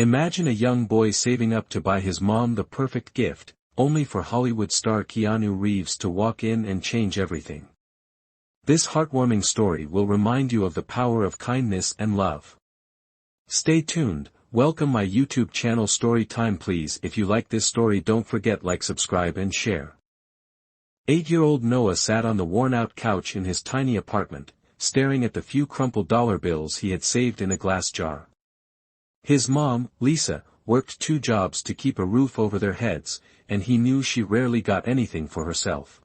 Imagine a young boy saving up to buy his mom the perfect gift, only for Hollywood star Keanu Reeves to walk in and change everything. This heartwarming story will remind you of the power of kindness and love. Stay tuned. Welcome my YouTube channel Storytime. Please, if you like this story, don't forget like, subscribe and share. 8-year-old Noah sat on the worn-out couch in his tiny apartment, staring at the few crumpled dollar bills he had saved in a glass jar. His mom, Lisa, worked 2 jobs to keep a roof over their heads, and he knew she rarely got anything for herself.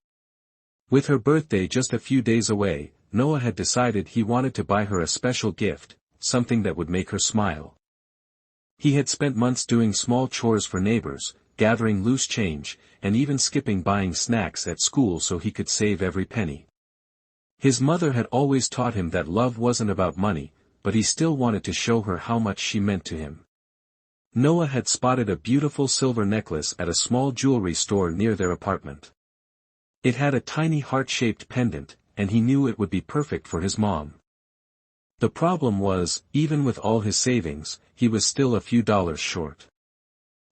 With her birthday just a few days away, Noah had decided he wanted to buy her a special gift, something that would make her smile. He had spent months doing small chores for neighbors, gathering loose change, and even skipping buying snacks at school so he could save every penny. His mother had always taught him that love wasn't about money, but he still wanted to show her how much she meant to him. Noah had spotted a beautiful silver necklace at a small jewelry store near their apartment. It had a tiny heart-shaped pendant, and he knew it would be perfect for his mom. The problem was, even with all his savings, he was still a few dollars short.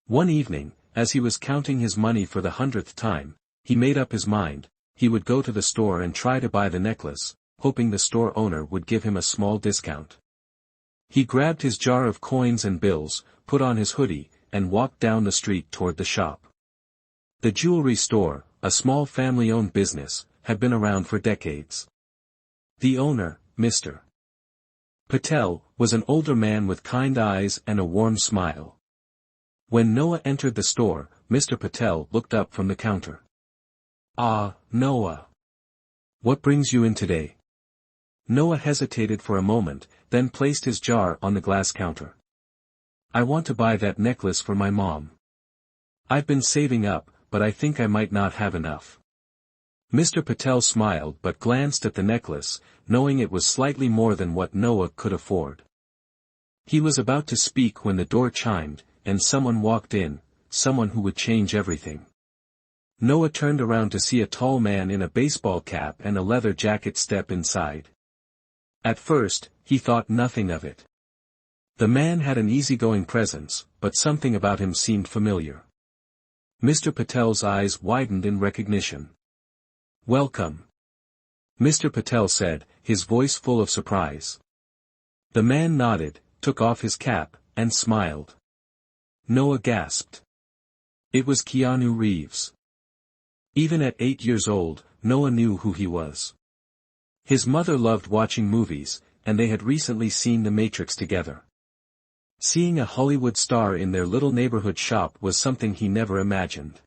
One evening, as he was counting his money for the 100th time, he made up his mind. He would go to the store and try to buy the necklace, hoping the store owner would give him a small discount. He grabbed his jar of coins and bills, put on his hoodie, and walked down the street toward the shop. The jewelry store, a small family-owned business, had been around for decades. The owner, Mr. Patel, was an older man with kind eyes and a warm smile. When Noah entered the store, Mr. Patel looked up from the counter. "Ah, Noah. What brings you in today?" Noah hesitated for a moment, then placed his jar on the glass counter. "I want to buy that necklace for my mom. I've been saving up, but I think I might not have enough." Mr. Patel smiled but glanced at the necklace, knowing it was slightly more than what Noah could afford. He was about to speak when the door chimed, and someone walked in, someone who would change everything. Noah turned around to see a tall man in a baseball cap and a leather jacket step inside. At first, he thought nothing of it. The man had an easygoing presence, but something about him seemed familiar. Mr. Patel's eyes widened in recognition. "Welcome," Mr. Patel said, his voice full of surprise. The man nodded, took off his cap, and smiled. Noah gasped. It was Keanu Reeves. Even at 8 years old, Noah knew who he was. His mother loved watching movies, and they had recently seen The Matrix together. Seeing a Hollywood star in their little neighborhood shop was something he never imagined.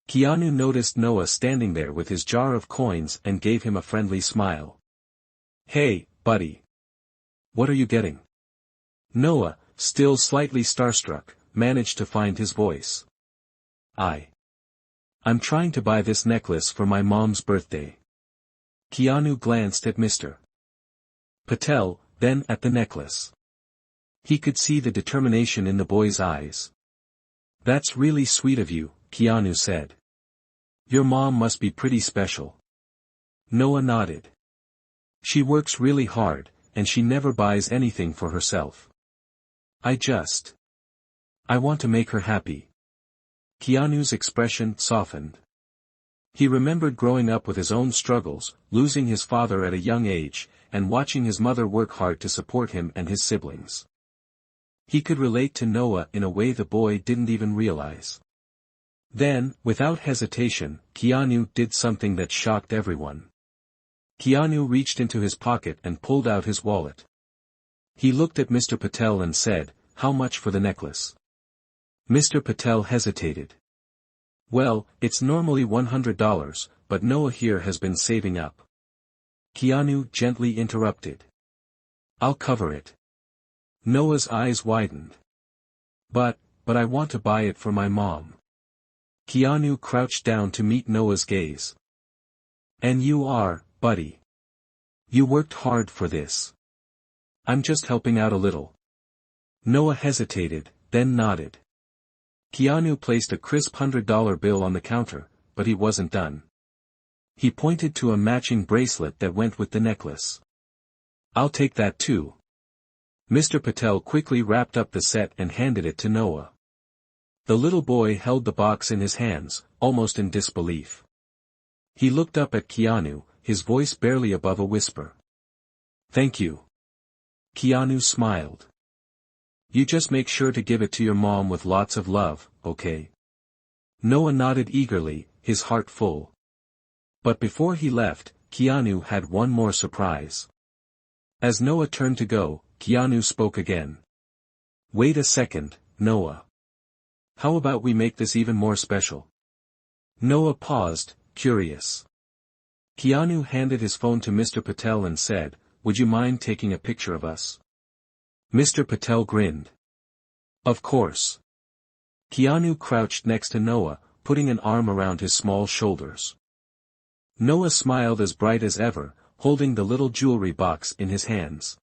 Keanu noticed Noah standing there with his jar of coins and gave him a friendly smile. "Hey, buddy. What are you getting?" Noah, still slightly starstruck, managed to find his voice. I'm trying to buy this necklace for my mom's birthday." Keanu glanced at Mr. Patel, then at the necklace. He could see the determination in the boy's eyes. "That's really sweet of you," Keanu said. "Your mom must be pretty special." Noah nodded. "She works really hard, and she never buys anything for herself. I want to make her happy." Keanu's expression softened. He remembered growing up with his own struggles, losing his father at a young age, and watching his mother work hard to support him and his siblings. He could relate to Noah in a way the boy didn't even realize. Then, without hesitation, Keanu did something that shocked everyone. Keanu reached into his pocket and pulled out his wallet. He looked at Mr. Patel and said, "How much for the necklace?" Mr. Patel hesitated. "Well, it's normally $100, but Noah here has been saving up." Keanu gently interrupted. "I'll cover it." Noah's eyes widened. But I want to buy it for my mom." Keanu crouched down to meet Noah's gaze. "And you are, buddy. You worked hard for this." "I'm just helping out a little." Noah hesitated, then nodded. Keanu placed a crisp $100 bill on the counter, but he wasn't done. He pointed to a matching bracelet that went with the necklace. "I'll take that too." Mr. Patel quickly wrapped up the set and handed it to Noah. The little boy held the box in his hands, almost in disbelief. He looked up at Keanu, his voice barely above a whisper. "Thank you." Keanu smiled. "You just make sure to give it to your mom with lots of love, okay?" Noah nodded eagerly, his heart full. But before he left, Keanu had one more surprise. As Noah turned to go, Keanu spoke again. "Wait a second, Noah. How about we make this even more special?" Noah paused, curious. Keanu handed his phone to Mr. Patel and said, "Would you mind taking a picture of us?" Mr. Patel grinned. "Of course." Keanu crouched next to Noah, putting an arm around his small shoulders. Noah smiled as bright as ever, holding the little jewelry box in his hands.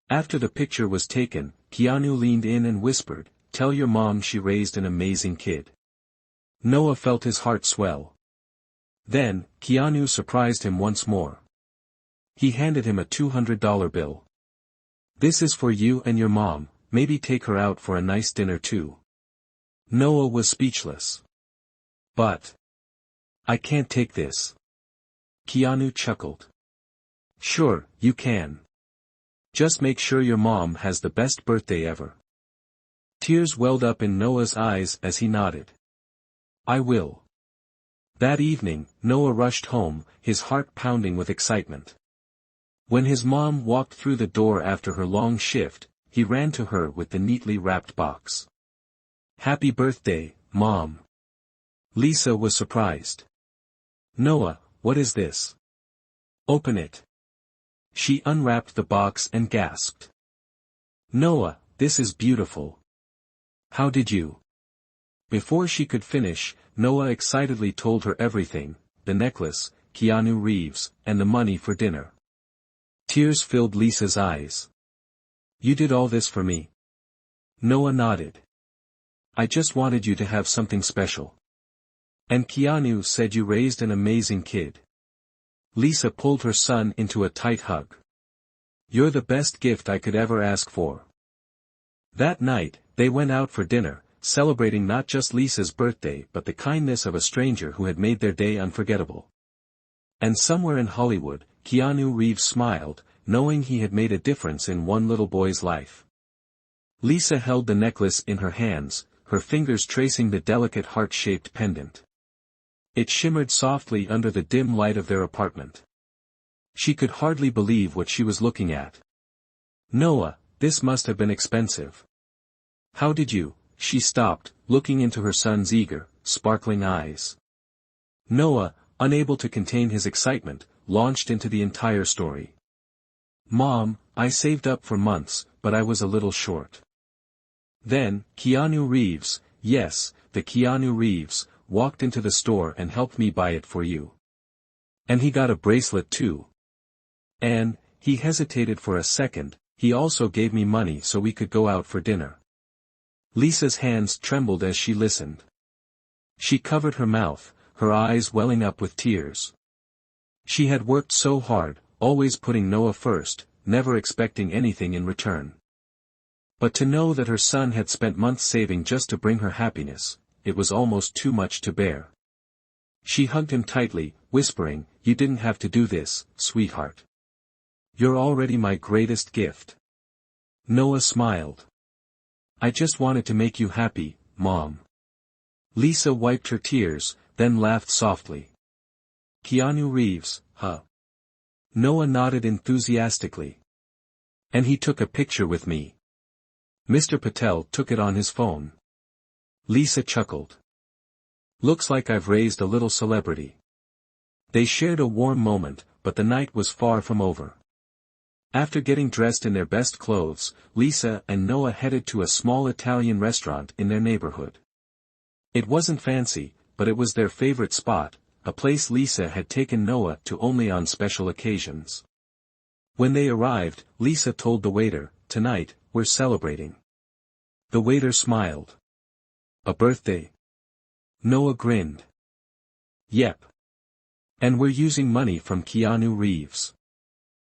After the picture was taken, Keanu leaned in and whispered, "Tell your mom she raised an amazing kid." Noah felt his heart swell. Then, Keanu surprised him once more. He handed him a $200 bill. "This is for you and your mom, maybe take her out for a nice dinner too." Noah was speechless. "But I can't take this." Keanu chuckled. "Sure, you can. Just make sure your mom has the best birthday ever." Tears welled up in Noah's eyes as he nodded. "I will." That evening, Noah rushed home, his heart pounding with excitement. When his mom walked through the door after her long shift, he ran to her with the neatly wrapped box. "Happy birthday, Mom." Lisa was surprised. "Noah, what is this? Open it." She unwrapped the box and gasped. "Noah, this is beautiful. How did you?" Before she could finish, Noah excitedly told her everything: the necklace, Keanu Reeves, and the money for dinner. Tears filled Lisa's eyes. "You did all this for me?" Noah nodded. "I just wanted you to have something special. And Keanu said you raised an amazing kid." Lisa pulled her son into a tight hug. "You're the best gift I could ever ask for." That night, they went out for dinner, celebrating not just Lisa's birthday but the kindness of a stranger who had made their day unforgettable. And somewhere in Hollywood, Keanu Reeves smiled, knowing he had made a difference in one little boy's life. Lisa held the necklace in her hands, her fingers tracing the delicate heart-shaped pendant. It shimmered softly under the dim light of their apartment. She could hardly believe what she was looking at. "Noah, this must have been expensive. How did you?" She stopped, looking into her son's eager, sparkling eyes. Noah, unable to contain his excitement, launched into the entire story. "Mom, I saved up for months, but I was a little short." Then, Keanu Reeves, yes, the Keanu Reeves, walked into the store and helped me buy it for you. And he got a bracelet too. And, he hesitated for a second, he also gave me money so we could go out for dinner. Lisa's hands trembled as she listened. She covered her mouth, her eyes welling up with tears. She had worked so hard, always putting Noah first, never expecting anything in return. But to know that her son had spent months saving just to bring her happiness, it was almost too much to bear. She hugged him tightly, whispering, "You didn't have to do this, sweetheart. You're already my greatest gift." Noah smiled. "I just wanted to make you happy, Mom." Lisa wiped her tears, then laughed softly. "Keanu Reeves, huh?" Noah nodded enthusiastically. "And he took a picture with me." Mr. Patel took it on his phone. Lisa chuckled. "Looks like I've raised a little celebrity." They shared a warm moment, but the night was far from over. After getting dressed in their best clothes, Lisa and Noah headed to a small Italian restaurant in their neighborhood. It wasn't fancy, but it was their favorite spot, a place Lisa had taken Noah to only on special occasions. When they arrived, Lisa told the waiter, "Tonight, we're celebrating." The waiter smiled. "A birthday?" Noah grinned. "Yep. And we're using money from Keanu Reeves."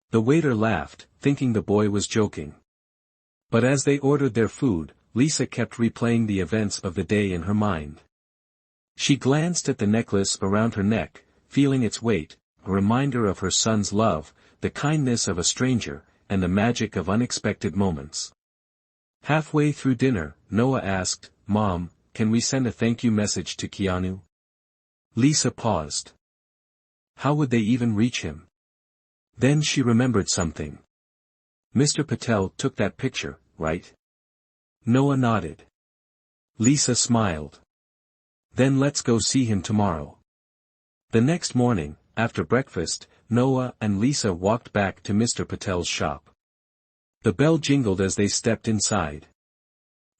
The waiter laughed, thinking the boy was joking. But as they ordered their food, Lisa kept replaying the events of the day in her mind. She glanced at the necklace around her neck, feeling its weight, a reminder of her son's love, the kindness of a stranger, and the magic of unexpected moments. Halfway through dinner, Noah asked, "Mom, can we send a thank you message to Keanu?" Lisa paused. How would they even reach him? Then she remembered something. Mr. Patel took that picture, right? Noah nodded. Lisa smiled. Then let's go see him tomorrow. The next morning, after breakfast, Noah and Lisa walked back to Mr. Patel's shop. The bell jingled as they stepped inside.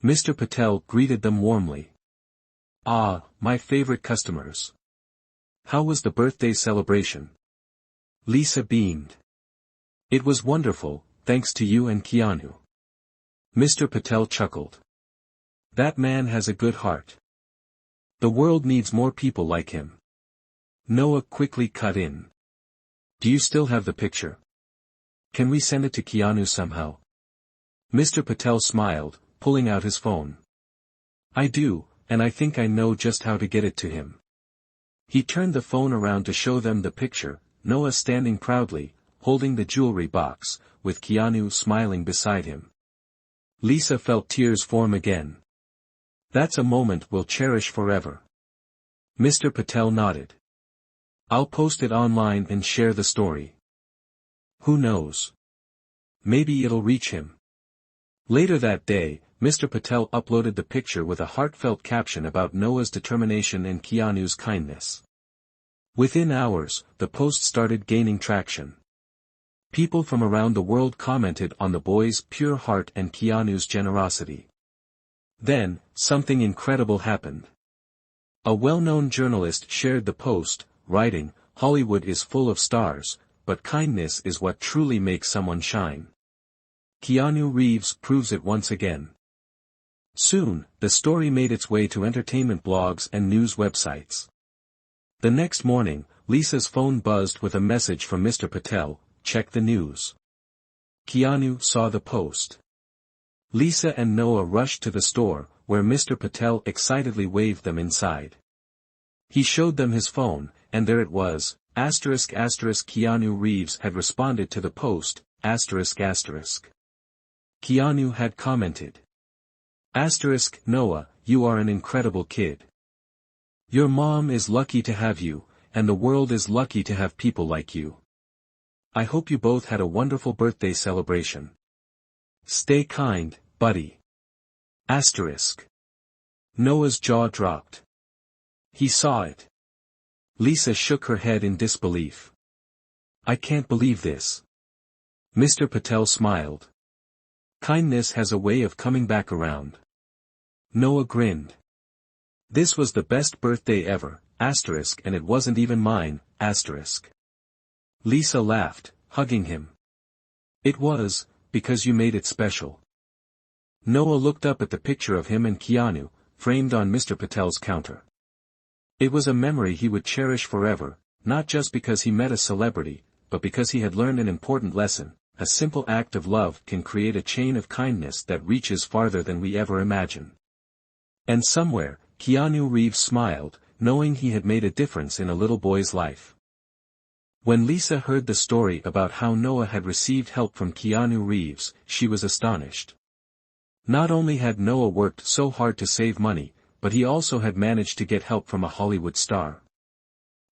Mr. Patel greeted them warmly. "Ah, my favorite customers. How was the birthday celebration?" Lisa beamed. "It was wonderful, thanks to you and Keanu." Mr. Patel chuckled. "That man has a good heart. The world needs more people like him." Noah quickly cut in. "Do you still have the picture? Can we send it to Keanu somehow?" Mr. Patel smiled, pulling out his phone. "I do, and I think I know just how to get it to him." He turned the phone around to show them the picture, Noah standing proudly, holding the jewelry box, with Keanu smiling beside him. Lisa felt tears form again. "That's a moment we'll cherish forever." Mr. Patel nodded. "I'll post it online and share the story. Who knows? Maybe it'll reach him." Later that day, Mr. Patel uploaded the picture with a heartfelt caption about Noah's determination and Keanu's kindness. Within hours, the post started gaining traction. People from around the world commented on the boy's pure heart and Keanu's generosity. Then, something incredible happened. A well-known journalist shared the post, writing, "Hollywood is full of stars, but kindness is what truly makes someone shine. Keanu Reeves proves it once again." Soon, the story made its way to entertainment blogs and news websites. The next morning, Lisa's phone buzzed with a message from Mr. Patel, "Check the news." Keanu saw the post. Lisa and Noah rushed to the store, where Mr. Patel excitedly waved them inside. He showed them his phone, and there it was, ***** Keanu Reeves had responded to the post, ****. Keanu had commented. "Noah, you are an incredible kid. Your mom is lucky to have you, and the world is lucky to have people like you. I hope you both had a wonderful birthday celebration. Stay kind, buddy." Noah's jaw dropped. He saw it. Lisa shook her head in disbelief. "I can't believe this." Mr. Patel smiled. "Kindness has a way of coming back around." Noah grinned. "This was the best birthday ever, and it wasn't even mine, Lisa laughed, hugging him. "It was, because you made it special." Noah looked up at the picture of him and Keanu, framed on Mr. Patel's counter. It was a memory he would cherish forever, not just because he met a celebrity, but because he had learned an important lesson: a simple act of love can create a chain of kindness that reaches farther than we ever imagine. And somewhere, Keanu Reeves smiled, knowing he had made a difference in a little boy's life. When Lisa heard the story about how Noah had received help from Keanu Reeves, she was astonished. Not only had Noah worked so hard to save money, but he also had managed to get help from a Hollywood star.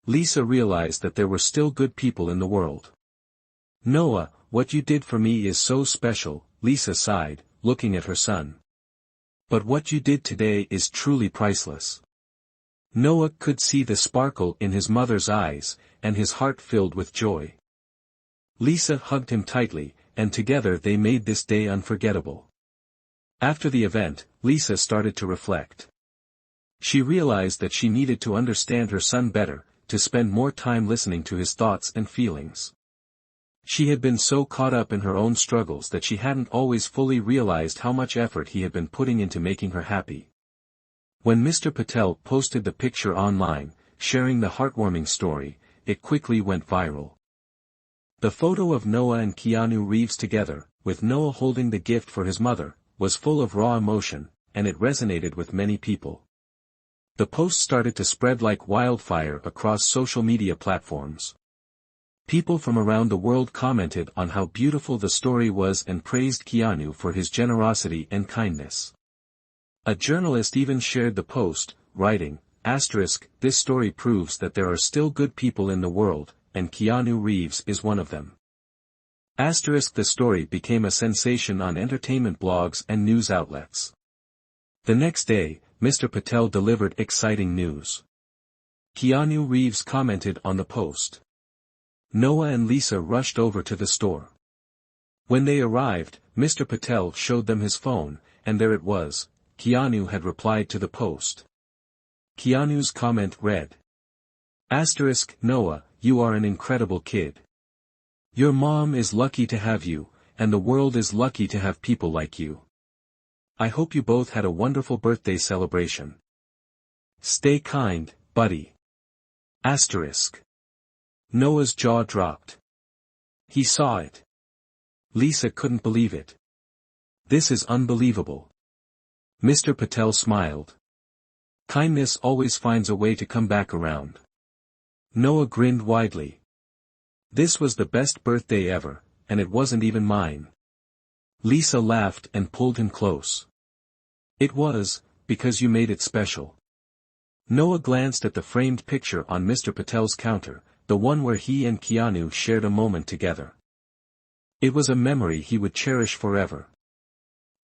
Lisa realized that there were still good people in the world. "Noah, what you did for me is so special," Lisa sighed, looking at her son. "But what you did today is truly priceless." Noah could see the sparkle in his mother's eyes, and his heart filled with joy. Lisa hugged him tightly, and together they made this day unforgettable. After the event, Lisa started to reflect. She realized that she needed to understand her son better, to spend more time listening to his thoughts and feelings. She had been so caught up in her own struggles that she hadn't always fully realized how much effort he had been putting into making her happy. When Mr. Patel posted the picture online, sharing the heartwarming story, it quickly went viral. The photo of Noah and Keanu Reeves together, with Noah holding the gift for his mother, was full of raw emotion, and it resonated with many people. The post started to spread like wildfire across social media platforms. People from around the world commented on how beautiful the story was and praised Keanu for his generosity and kindness. A journalist even shared the post, writing, "This story proves that there are still good people in the world, and Keanu Reeves is one of them." The story became a sensation on entertainment blogs and news outlets. The next day, Mr. Patel delivered exciting news. Keanu Reeves commented on the post. Noah and Lisa rushed over to the store. When they arrived, Mr. Patel showed them his phone, and there it was. Keanu had replied to the post. Keanu's comment read, "Noah, you are an incredible kid. Your mom is lucky to have you, and the world is lucky to have people like you. I hope you both had a wonderful birthday celebration. Stay kind, buddy." Noah's jaw dropped. He saw it. Lisa couldn't believe it. "This is unbelievable." Mr. Patel smiled. "Kindness always finds a way to come back around." Noah grinned widely. "This was the best birthday ever, and it wasn't even mine." Lisa laughed and pulled him close. "It was, because you made it special." Noah glanced at the framed picture on Mr. Patel's counter, the one where he and Keanu shared a moment together. It was a memory he would cherish forever.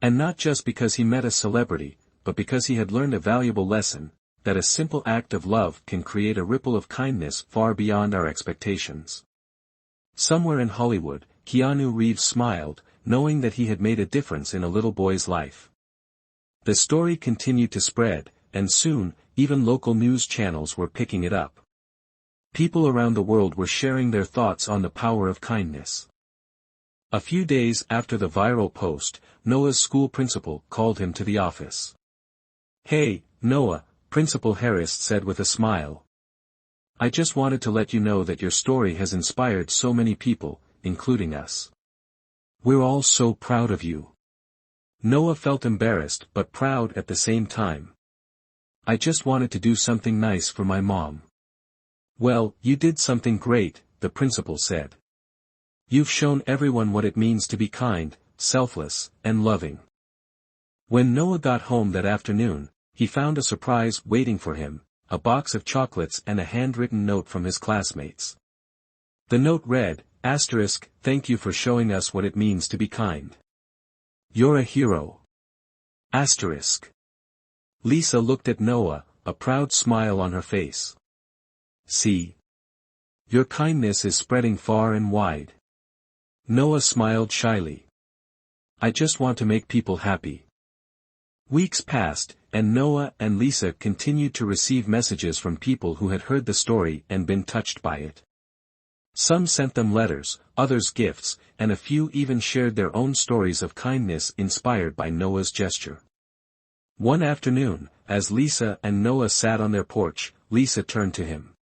And not just because he met a celebrity, but because he had learned a valuable lesson, that a simple act of love can create a ripple of kindness far beyond our expectations. Somewhere in Hollywood, Keanu Reeves smiled, knowing that he had made a difference in a little boy's life. The story continued to spread, and soon, even local news channels were picking it up. People around the world were sharing their thoughts on the power of kindness. A few days after the viral post, Noah's school principal called him to the office. "Hey, Noah," Principal Harris said with a smile. "I just wanted to let you know that your story has inspired so many people, including us. We're all so proud of you." Noah felt embarrassed but proud at the same time. "I just wanted to do something nice for my mom." "Well, you did something great," the principal said. "You've shown everyone what it means to be kind, selfless, and loving." When Noah got home that afternoon, he found a surprise waiting for him, a box of chocolates and a handwritten note from his classmates. The note read, "Thank you for showing us what it means to be kind. You're a hero." Lisa looked at Noah, a proud smile on her face. "See? Your kindness is spreading far and wide." Noah smiled shyly. "I just want to make people happy." Weeks passed, and Noah and Lisa continued to receive messages from people who had heard the story and been touched by it. Some sent them letters, others gifts, and a few even shared their own stories of kindness inspired by Noah's gesture. One afternoon, as Lisa and Noah sat on their porch, Lisa turned to him.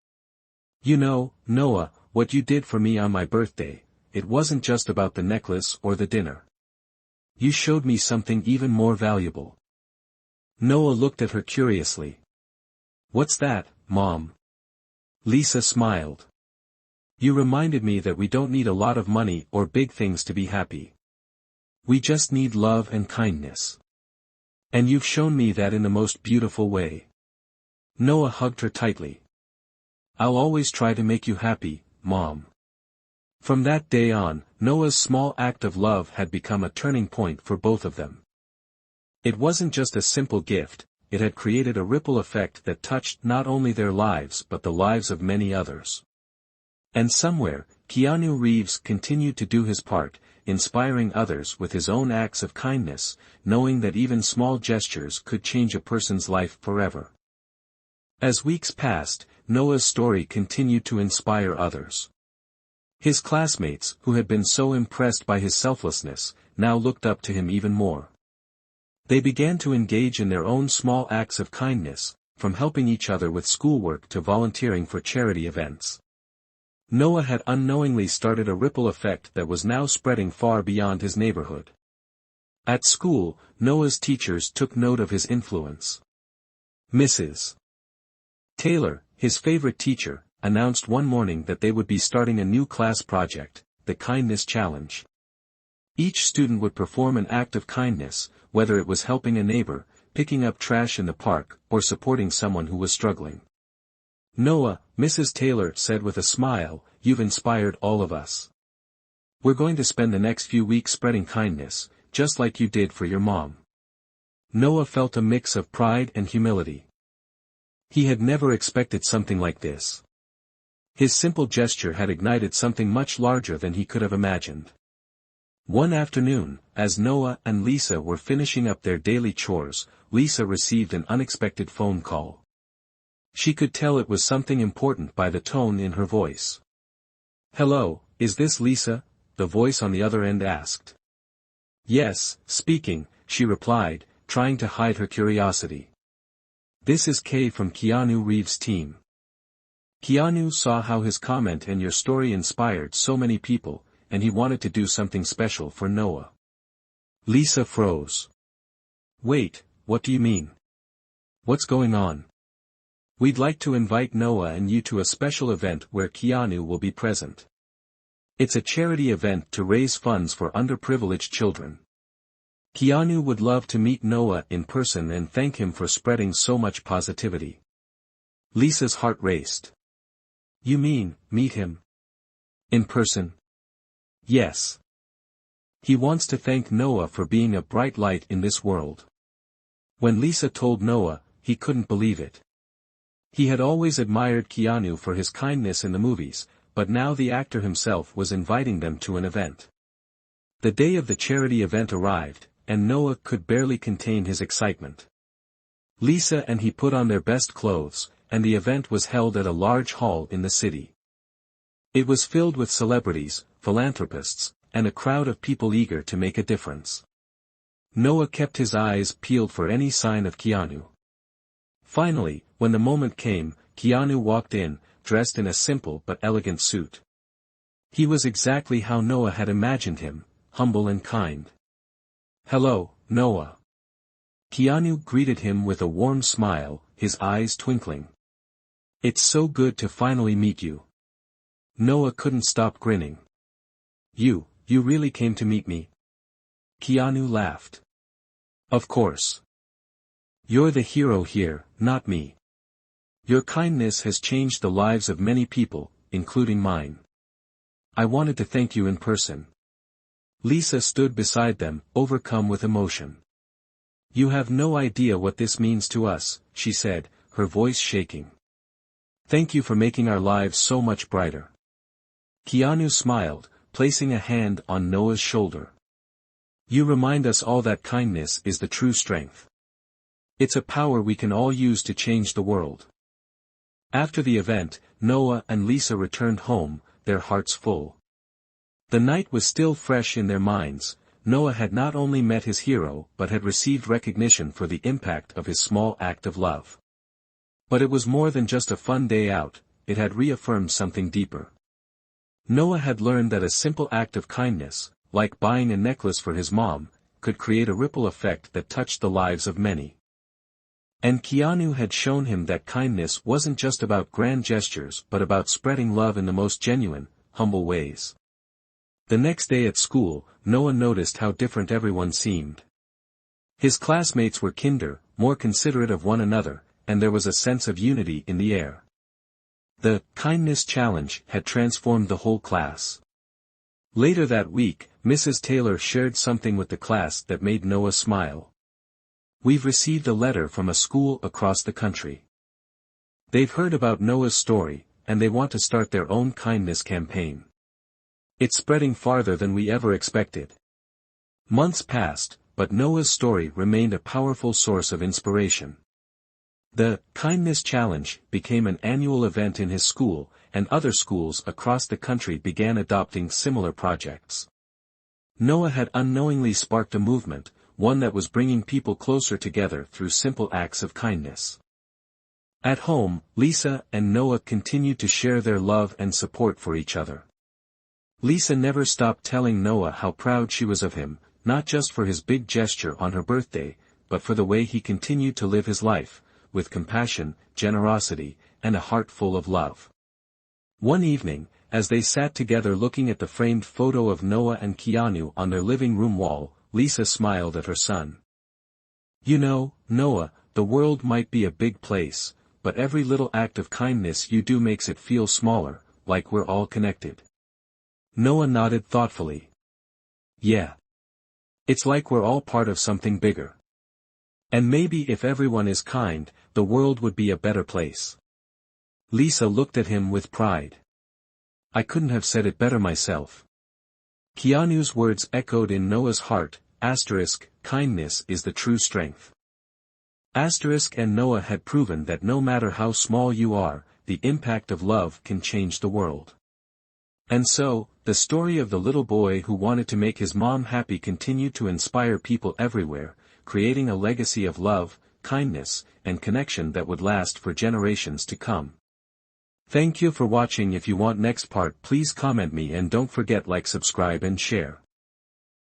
"You know, Noah, what you did for me on my birthday, it wasn't just about the necklace or the dinner. You showed me something even more valuable." Noah looked at her curiously. "What's that, Mom?" Lisa smiled. "You reminded me that we don't need a lot of money or big things to be happy. We just need love and kindness. And you've shown me that in the most beautiful way." Noah hugged her tightly. "I'll always try to make you happy, Mom." From that day on, Noah's small act of love had become a turning point for both of them. It wasn't just a simple gift, it had created a ripple effect that touched not only their lives but the lives of many others. And somewhere, Keanu Reeves continued to do his part, inspiring others with his own acts of kindness, knowing that even small gestures could change a person's life forever. As weeks passed, Noah's story continued to inspire others. His classmates, who had been so impressed by his selflessness, now looked up to him even more. They began to engage in their own small acts of kindness, from helping each other with schoolwork to volunteering for charity events. Noah had unknowingly started a ripple effect that was now spreading far beyond his neighborhood. At school, Noah's teachers took note of his influence. Mrs. Taylor, his favorite teacher, announced one morning that they would be starting a new class project, the Kindness Challenge. Each student would perform an act of kindness, whether it was helping a neighbor, picking up trash in the park, or supporting someone who was struggling. "Noah," Mrs. Taylor said with a smile, "you've inspired all of us. We're going to spend the next few weeks spreading kindness, just like you did for your mom." Noah felt a mix of pride and humility. He had never expected something like this. His simple gesture had ignited something much larger than he could have imagined. One afternoon, as Noah and Lisa were finishing up their daily chores, Lisa received an unexpected phone call. She could tell it was something important by the tone in her voice. "Hello, is this Lisa?" the voice on the other end asked. "Yes, speaking," she replied, trying to hide her curiosity. "This is Kay from Keanu Reeves' team. Keanu saw how his comment and your story inspired so many people, and he wanted to do something special for Noah." Lisa froze. "Wait, what do you mean? What's going on?" "We'd like to invite Noah and you to a special event where Keanu will be present. It's a charity event to raise funds for underprivileged children. Keanu would love to meet Noah in person and thank him for spreading so much positivity." Lisa's heart raced. "You mean, meet him? In person?" "Yes. He wants to thank Noah for being a bright light in this world." When Lisa told Noah, he couldn't believe it. He had always admired Keanu for his kindness in the movies, but now the actor himself was inviting them to an event. The day of the charity event arrived, and Noah could barely contain his excitement. Lisa and he put on their best clothes, and the event was held at a large hall in the city. It was filled with celebrities, philanthropists, and a crowd of people eager to make a difference. Noah kept his eyes peeled for any sign of Keanu. Finally, when the moment came, Keanu walked in, dressed in a simple but elegant suit. He was exactly how Noah had imagined him, humble and kind. "Hello, Noah." Keanu greeted him with a warm smile, his eyes twinkling. "It's so good to finally meet you." Noah couldn't stop grinning. You really came to meet me?" Keanu laughed. "Of course. You're the hero here, not me. Your kindness has changed the lives of many people, including mine. I wanted to thank you in person." Lisa stood beside them, overcome with emotion. "You have no idea what this means to us," she said, her voice shaking. "Thank you for making our lives so much brighter." Keanu smiled, placing a hand on Noah's shoulder. "You remind us all that kindness is the true strength. It's a power we can all use to change the world." After the event, Noah and Lisa returned home, their hearts full. The night was still fresh in their minds. Noah had not only met his hero but had received recognition for the impact of his small act of love. But it was more than just a fun day out, it had reaffirmed something deeper. Noah had learned that a simple act of kindness, like buying a necklace for his mom, could create a ripple effect that touched the lives of many. And Keanu had shown him that kindness wasn't just about grand gestures but about spreading love in the most genuine, humble ways. The next day at school, Noah noticed how different everyone seemed. His classmates were kinder, more considerate of one another, and there was a sense of unity in the air. The Kindness Challenge had transformed the whole class. Later that week, Mrs. Taylor shared something with the class that made Noah smile. "We've received a letter from a school across the country. They've heard about Noah's story, and they want to start their own kindness campaign. It's spreading farther than we ever expected." Months passed, but Noah's story remained a powerful source of inspiration. The Kindness Challenge became an annual event in his school, and other schools across the country began adopting similar projects. Noah had unknowingly sparked a movement, one that was bringing people closer together through simple acts of kindness. At home, Lisa and Noah continued to share their love and support for each other. Lisa never stopped telling Noah how proud she was of him, not just for his big gesture on her birthday, but for the way he continued to live his life, with compassion, generosity, and a heart full of love. One evening, as they sat together looking at the framed photo of Noah and Keanu on their living room wall, Lisa smiled at her son. "You know, Noah, the world might be a big place, but every little act of kindness you do makes it feel smaller, like we're all connected." Noah nodded thoughtfully. "Yeah. It's like we're all part of something bigger. And maybe if everyone is kind, the world would be a better place." Lisa looked at him with pride. "I couldn't have said it better myself." Keanu's words echoed in Noah's heart, kindness is the true strength. And Noah had proven that no matter how small you are, the impact of love can change the world. And so, the story of the little boy who wanted to make his mom happy continued to inspire people everywhere, creating a legacy of love, kindness, and connection that would last for generations to come. Thank you for watching. If you want next part, please comment me and don't forget like, subscribe and share.